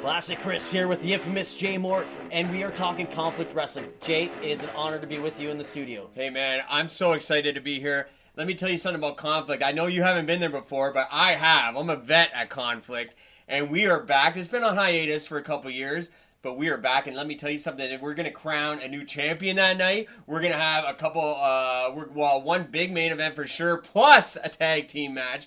Classic Chris here with the infamous Jay Moore, and we are talking Conflict Wrestling. Jay, it is an honor to be with you in the studio. Hey man, I'm so excited to be here. Let me tell you something about Conflict. I know you haven't been there before, but I have. I'm a vet at Conflict, and we are back. It's been on hiatus for a couple years, but we are back, and let me tell you something. We're going to crown a new champion that night. We're going to have a couple, one big main event for sure, plus a tag team match.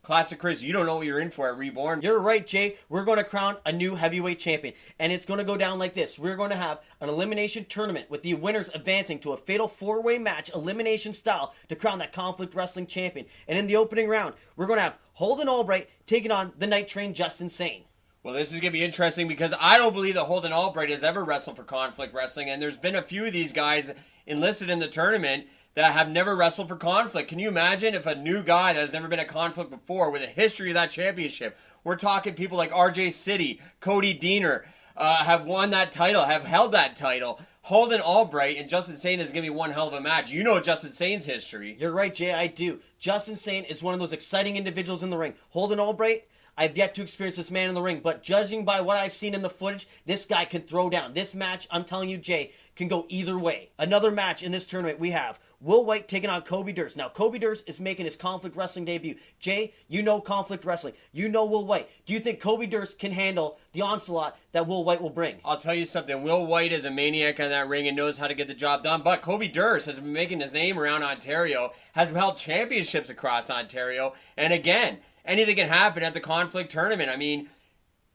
Classic Chris, you don't know what you're in for at Reborn. You're right, Jay. We're going to crown a new heavyweight champion, and it's going to go down like this. We're going to have an elimination tournament with the winners advancing to a fatal four-way match, elimination style, to crown that Conflict Wrestling champion. And in the opening round, we're going to have Holden Albright taking on the Night Train Justin Sane. Well, this is going to be interesting because I don't believe that Holden Albright has ever wrestled for Conflict Wrestling, and there's been a few of these guys enlisted in the tournament that have never wrestled for Conflict. Can you imagine if a new guy that has never been at Conflict before with a history of that championship? We're talking people like RJ City, Cody Deaner, have won that title, have held that title. Holden Albright and Justin Sane is going to be one hell of a match. You know Justin Sane's history. You're right, Jay, I do. Justin Sane is one of those exciting individuals in the ring. Holden Albright, I've yet to experience this man in the ring, but judging by what I've seen in the footage, this guy can throw down. This match, I'm telling you, Jay, can go either way. Another match in this tournament, we have Will White taking on Kobe Durst. Now, Kobe Durst is making his Conflict Wrestling debut. Jay, you know Conflict Wrestling. You know Will White. Do you think Kobe Durst can handle the onslaught that Will White will bring? I'll tell you something. Will White is a maniac on that ring and knows how to get the job done. But Kobe Durst has been making his name around Ontario, has held championships across Ontario. And again, anything can happen at the Conflict tournament. I mean,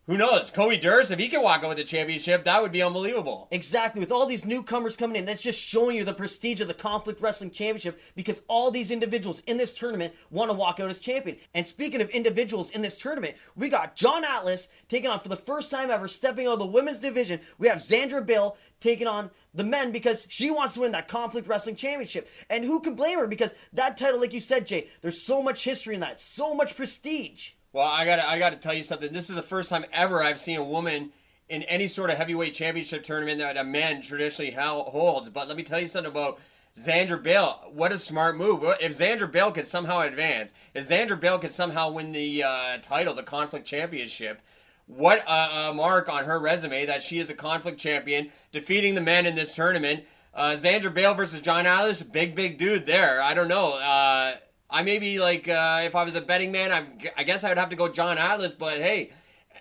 who knows? Kobe Durst, if he can walk out with the championship, that would be unbelievable. Exactly. With all these newcomers coming in, that's just showing you the prestige of the Conflict Wrestling Championship because all these individuals in this tournament want to walk out as champion. And speaking of individuals in this tournament, we got John Atlas taking on, for the first time ever, stepping out of the women's division. We have Zandra Bale taking on the men because she wants to win that Conflict Wrestling Championship. And who can blame her? Because that title, like you said, Jay, there's so much history in that, so much prestige. Well, I gotta tell you something. This is the first time ever I've seen a woman in any sort of heavyweight championship tournament that a man traditionally holds. But let me tell you something about Zandra Bale. What a smart move. If Zandra Bale could somehow advance, if Zandra Bale could somehow win the title, the Conflict Championship, what a mark on her resume that she is a Conflict champion, defeating the men in this tournament. Zandra Bale versus John Atlas, big dude there. I don't know. I may be like, if I was a betting man, I guess I would have to go John Atlas, but hey,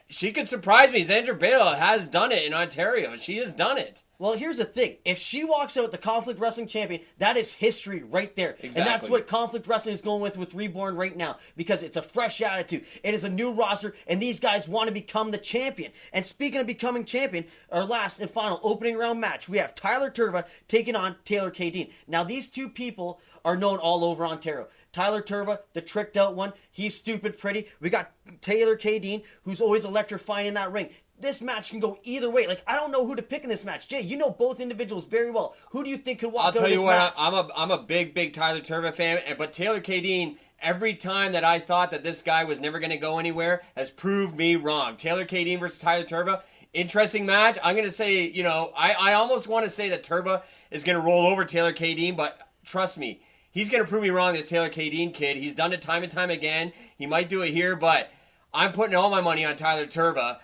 she could surprise me. Zandra Bale has done it in Ontario. She has done it. Well, here's the thing. If she walks out the Conflict Wrestling Champion, that is history right there. Exactly. And that's what Conflict Wrestling is going with Reborn right now because it's a fresh attitude. It is a new roster, and these guys want to become the champion. And speaking of becoming champion, our last and final opening round match, we have Tyler Turva taking on Taylor K. Dean. Now, these two people are known all over Ontario. Tyler Turva, the tricked out one, he's stupid pretty. We got Taylor K. Dean, who's always electrifying in that ring. This match can go either way. Like, I don't know who to pick in this match. Jay, you know both individuals very well. Who do you think could walk out of this match? I'll tell you what, I'm a big Tyler Turva fan, but Taylor K. Dean, every time that I thought that this guy was never going to go anywhere, has proved me wrong. Taylor K. Dean versus Tyler Turva, interesting match. I'm going to say, you know, I almost want to say that Turva is going to roll over Taylor K. Dean, but trust me, he's going to prove me wrong, this Taylor K. Dean kid. He's done it time and time again. He might do it here, but I'm putting all my money on Tyler Turva.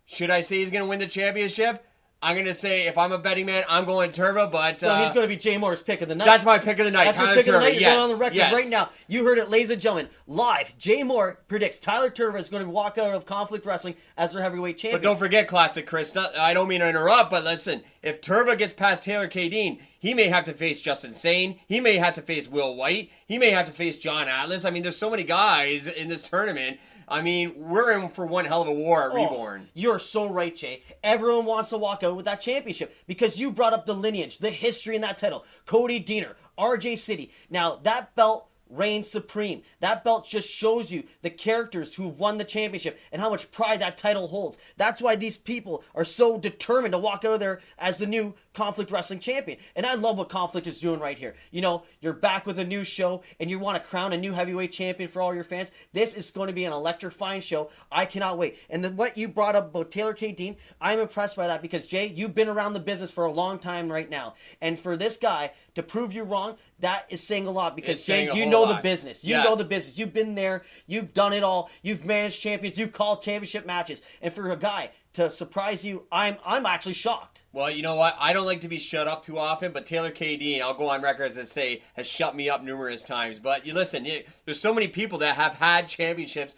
Should I say he's going to win the championship? I'm going to say, if I'm a betting man, I'm going Turva, but... So he's going to be Jay Moore's pick of the night. That's my pick of the night, That's Tyler your pick Turva. of the night. You're Yes, going on the record yes. right now. You heard it, ladies and gentlemen. Live, Jay Moore predicts Tyler Turva is going to walk out of Conflict Wrestling as their heavyweight champion. But don't forget, Classic Chris, I don't mean to interrupt, but listen, if Turva gets past Taylor K. Dean, he may have to face Justin Sane. He may have to face Will White. He may have to face John Atlas. I mean, there's so many guys in this tournament. I mean, we're in for one hell of a war at Reborn. You're so right, Jay. Everyone wants to walk out with that championship because you brought up the lineage, the history in that title. Cody Deaner, RJ City. Now, that belt reigns supreme. That belt just shows you the characters who won the championship and how much pride that title holds. That's why these people are so determined to walk out of there as the new Conflict Wrestling champion. And I love what Conflict is doing right here. You know, you're back with a new show and you want to crown a new heavyweight champion for all your fans. This is going to be an electrifying show. I cannot wait. And then what you brought up about Taylor K. Dean, I'm impressed by that because, Jay, you've been around the business for a long time right now. And for this guy to prove you wrong, that is saying a lot because It's saying Jay, a you whole know the lot. business. You Yeah. know the business. You've been there. You've done it all. You've managed champions. You've called championship matches. And for a guy to surprise you, I'm actually shocked. Well, you know what? I don't like to be shut up too often, but Taylor KD, I'll go on record as to say, has shut me up numerous times. But you listen, there's so many people that have had championships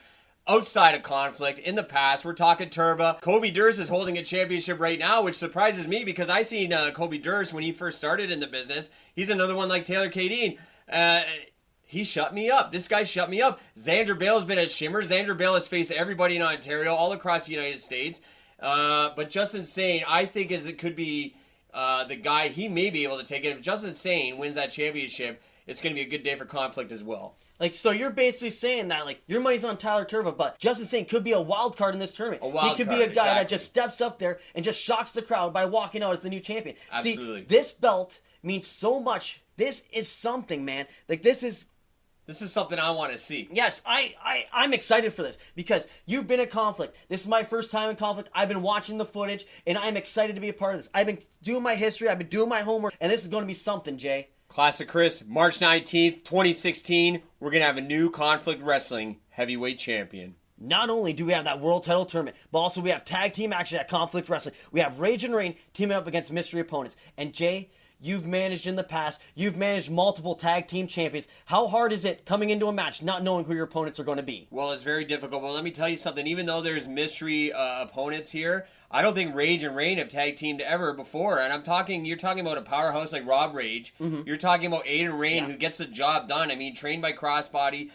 outside of conflict in the past. We're talking Turva. Kobe Durst is holding a championship right now, which surprises me because I seen Kobe Durst when he first started in the business. He's another one like Taylor KD. He shut me up. This guy shut me up. Xander Bale's been at Shimmer. Xander Bale has faced everybody in Ontario, all across the United States. But Justin Sane, I think it could be the guy. He may be able to take it. If Justin Sane wins that championship, it's going to be a good day for conflict as well. Like, so you're basically saying that, like, your money's on Tyler Turva, but Justin Sane could be a wild card in this tournament. He could be a guy that just steps up there and just shocks the crowd by walking out as the new champion. Absolutely. See, this belt means so much. This is something, man. Like, this is something I want to see. Yes, I'm excited for this because you've been at conflict. This is my first time in conflict. I've been watching the footage, and I'm excited to be a part of this. I've been doing my history. I've been doing my homework, and this is going to be something, Jay. Classic Chris, March 19th, 2016, we're going to have a new Conflict Wrestling heavyweight champion. Not only do we have that world title tournament, but also we have tag team action at Conflict Wrestling. We have Rage and Rain teaming up against mystery opponents. And Jay, you've managed in the past. You've managed multiple tag team champions. How hard is it coming into a match not knowing who your opponents are going to be? Well, it's very difficult. Well, let me tell you something. Even though there's mystery opponents here, I don't think Rage and Rain have tag teamed ever before. And you're talking about a powerhouse like Rob Rage. Mm-hmm. You're talking about Aiden Rain, who gets the job done. I mean, trained by Crossbody.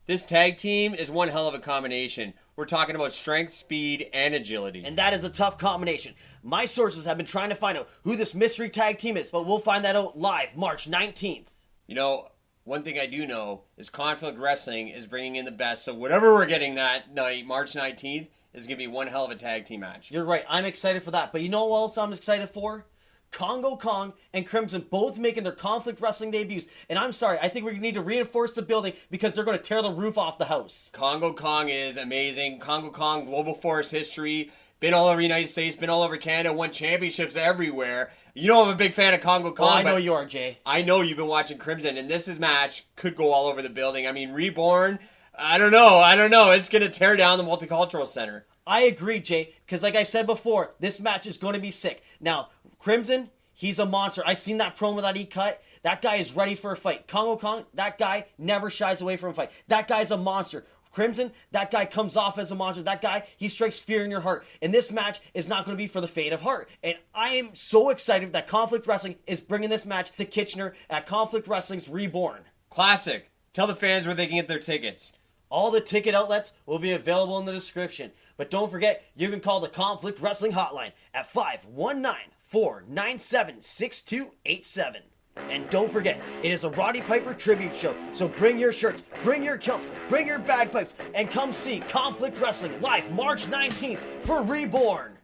This tag team is one hell of a combination. We're talking about strength, speed, and agility. And that is a tough combination. My sources have been trying to find out who this mystery tag team is, but we'll find that out live March 19th. You know, one thing I do know is Conflict Wrestling is bringing in the best. So whatever we're getting that night, March 19th, is going to be one hell of a tag team match. You're right. I'm excited for that. But you know what else I'm excited for? Congo Kong and Crimson both making their Conflict Wrestling debuts. And I'm sorry, I think we need to reinforce the building because they're going to tear the roof off the house. Congo Kong is amazing. Congo Kong, Global Force history. Been all over the United States, been all over Canada, won championships everywhere. You know I'm a big fan of Congo Kong. Well, I know you are, Jay. I know you've been watching Crimson, and this match could go all over the building. I mean, Reborn, I don't know. It's going to tear down the Multicultural Center. I agree, Jay, because like I said before, this match is going to be sick. Now, Crimson, he's a monster. I seen that promo that he cut. That guy is ready for a fight. Congo Kong, that guy never shies away from a fight. That guy's a monster. Crimson, that guy comes off as a monster. That guy, he strikes fear in your heart. And this match is not going to be for the faint of heart. And I am so excited that Conflict Wrestling is bringing this match to Kitchener at Conflict Wrestling's Reborn. Classic. Tell the fans where they can get their tickets. All the ticket outlets will be available in the description. But don't forget, you can call the Conflict Wrestling Hotline at 519-497-6287. And don't forget, it is a Roddy Piper tribute show, so bring your shirts, bring your kilts, bring your bagpipes, and come see Conflict Wrestling live March 19th for Reborn.